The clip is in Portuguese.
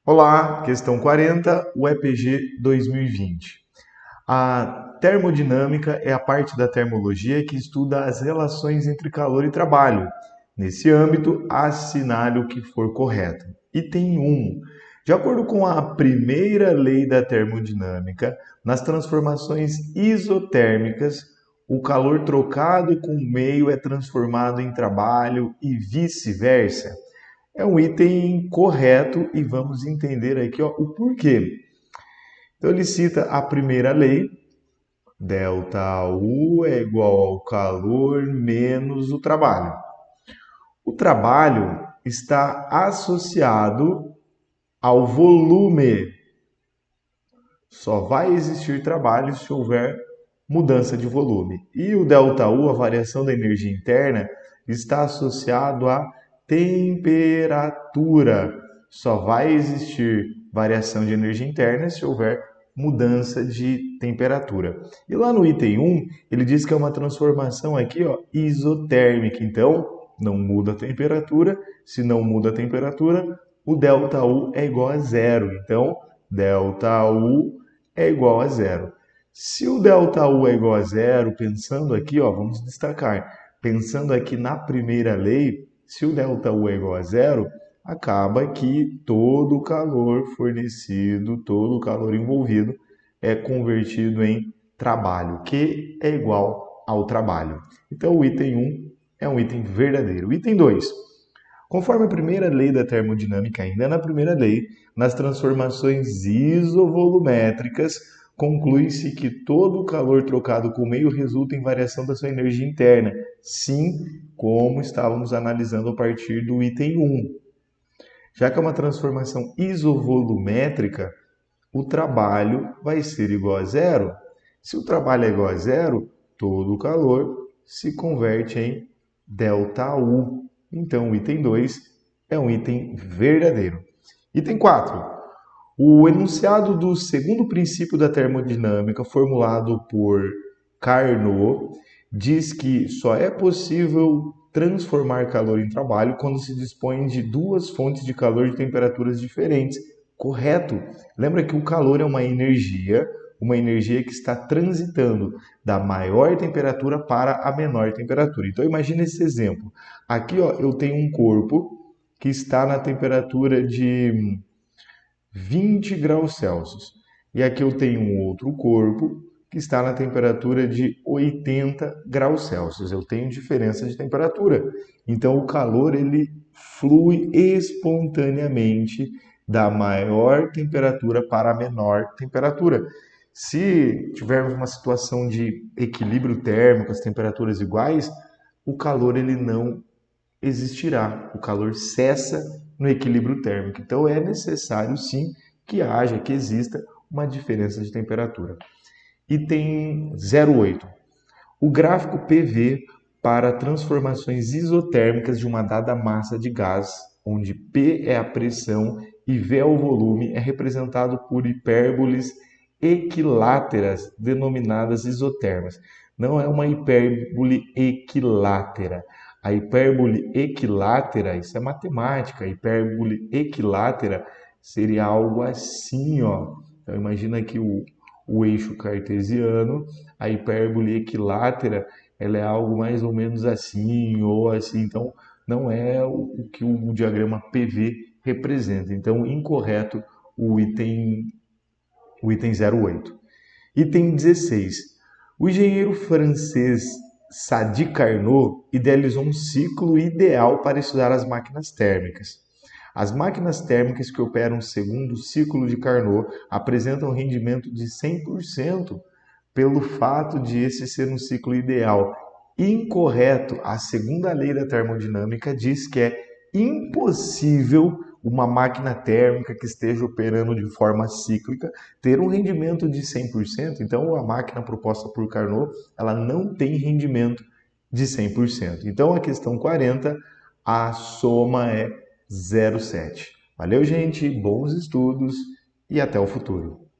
Olá, questão 40, UEPG 2020. A termodinâmica é a parte da termologia que estuda as relações entre calor e trabalho. Nesse âmbito, assinale o que for correto. Item 1. De acordo com a primeira lei da termodinâmica, nas transformações isotérmicas, o calor trocado com o meio é transformado em trabalho e vice-versa. É um item correto e vamos entender aqui ó, o porquê. Então ele cita a primeira lei, ΔU é igual ao calor menos o trabalho. O trabalho está associado ao volume. Só vai existir trabalho se houver mudança de volume. E o ΔU, a variação da energia interna, está associado à temperatura. Só vai existir variação de energia interna se houver mudança de temperatura. E lá no item 1, ele diz que é uma transformação aqui, ó, isotérmica. Então, não muda a temperatura. Se não muda a temperatura, o ΔU é igual a zero. Então, ΔU é igual a zero. Se o ΔU é igual a zero, pensando aqui, ó, vamos destacar, pensando aqui na primeira lei, se o ΔU é igual a zero, acaba que todo o calor fornecido, todo o calor envolvido é convertido em trabalho, que é igual ao trabalho. Então o item 1 é um item verdadeiro. O item 2. Conforme a primeira lei da termodinâmica, ainda na primeira lei, nas transformações isovolumétricas, conclui-se que todo o calor trocado com o meio resulta em variação da sua energia interna. Sim, como estávamos analisando a partir do item 1. Já que é uma transformação isovolumétrica, o trabalho vai ser igual a zero. Se o trabalho é igual a zero, todo o calor se converte em ΔU. Então, o item 2 é um item verdadeiro. Item 4. O enunciado do segundo princípio da termodinâmica, formulado por Carnot, diz que só é possível transformar calor em trabalho quando se dispõe de duas fontes de calor de temperaturas diferentes. Correto? Lembra que o calor é uma energia que está transitando da maior temperatura para a menor temperatura. Então imagine esse exemplo. Aqui ó, eu tenho um corpo que está na temperatura de 20 graus Celsius. E aqui eu tenho um outro corpo que está na temperatura de 80 graus Celsius. Eu tenho diferença de temperatura. Então o calor ele flui espontaneamente da maior temperatura para a menor temperatura. Se tivermos uma situação de equilíbrio térmico, as temperaturas iguais, o calor ele não existirá. O calor cessa no equilíbrio térmico. Então é necessário sim que exista uma diferença de temperatura. Item 08. O gráfico PV para transformações isotérmicas de uma dada massa de gás, onde P é a pressão e V é o volume, é representado por hipérboles equiláteras denominadas isotermas. Não é uma hipérbole equilátera. A hipérbole equilátera, isso é matemática, a hipérbole equilátera seria algo assim, ó. Então imagina que o eixo cartesiano, a hipérbole equilátera, ela é algo mais ou menos assim ou assim. Então não é o que o diagrama PV representa. Então incorreto o item 08. Item 16. O engenheiro francês Sadi Carnot idealizou um ciclo ideal para estudar as máquinas térmicas. As máquinas térmicas que operam segundo o ciclo de Carnot apresentam rendimento de 100% pelo fato de esse ser um ciclo ideal. Incorreto. A segunda lei da termodinâmica diz que é impossível uma máquina térmica que esteja operando de forma cíclica ter um rendimento de 100%. Então, a máquina proposta por Carnot, ela não tem rendimento de 100%. Então, a questão 40, a soma é 0,7. Valeu, gente, bons estudos e até o futuro.